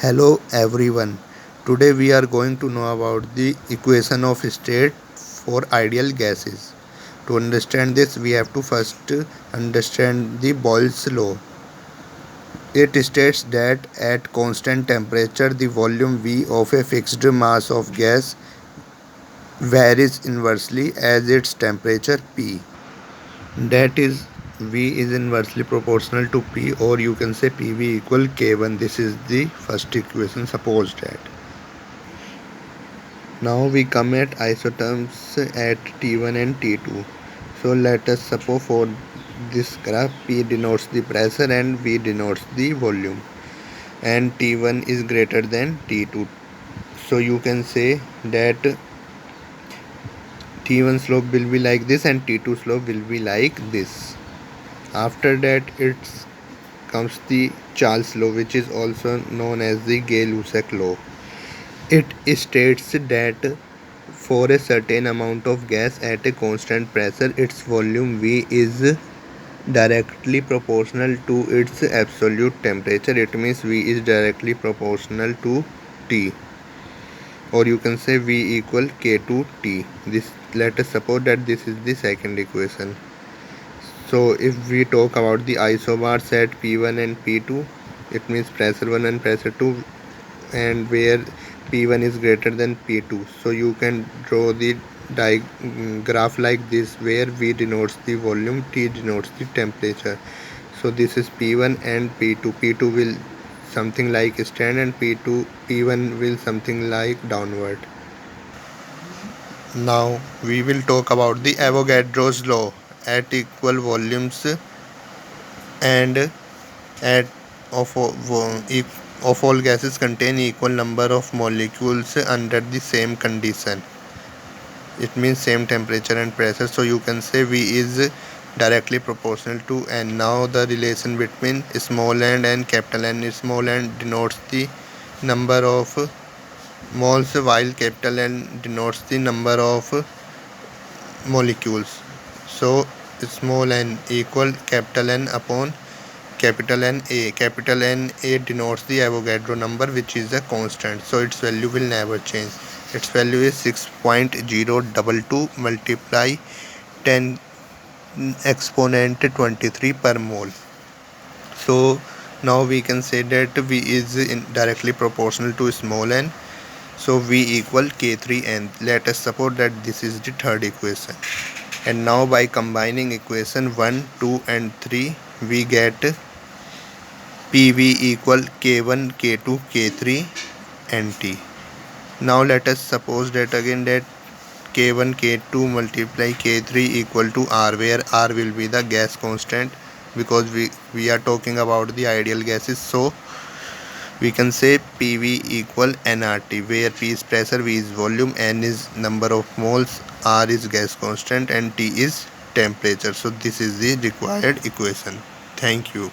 Hello everyone. Today we are going to know about the equation of state for ideal gases. To understand this, we have to first understand the Boyle's law. It states that at constant temperature, the volume V of a fixed mass of gas varies inversely as its temperature P. That is, V is inversely proportional to P, or you can say PV equal K1. This is the first equation. Suppose that. Now we come at isotherms at T1 and T2. So let us suppose for this graph P denotes the pressure and V denotes the volume, and T1 is greater than T2. So you can say that T1 slope will be like this and T2 slope will be like this. After that it comes the Charles law, which is also known as the Gay-Lussac law. It states that for a certain amount of gas at a constant pressure, its volume V is directly proportional to its absolute temperature. It means V is directly proportional to T, or you can say V equal K to T. This, let us suppose that this is the second equation. So if we talk about the isobars at P1 and P2, it means pressure 1 and pressure 2, and where P1 is greater than P2. So you can draw the graph like this, where V denotes the volume, T denotes the temperature. So this is P1 and P2. P2 will something like stand and P1 will something like downward. Now we will talk about the Avogadro's law. At equal volumes and at of all gases contain equal number of molecules under the same condition. It means same temperature and pressure. So you can say V is directly proportional to N. Now the relation between small n and capital N. Small n denotes the number of moles, while capital N denotes the number of molecules. So small n equal capital N upon capital N A. Capital N A denotes the Avogadro number, which is a constant, so its value will never change. Its value is 6.022 multiply 10 exponent 23 per mole. So now we can say that V is directly proportional to small n. So V equal K3n. Let us suppose that this is the third equation. And now by combining equation 1, 2 and 3, we get PV equal K1, K2, K3 and T. Now let us suppose that again that K1, K2 multiply K3 equal to R, where R will be the gas constant, because we are talking about the ideal gases. So we can say PV equal nRT, where P is pressure, V is volume, N is number of moles, R is gas constant and T is temperature. So this is the required equation. Thank you.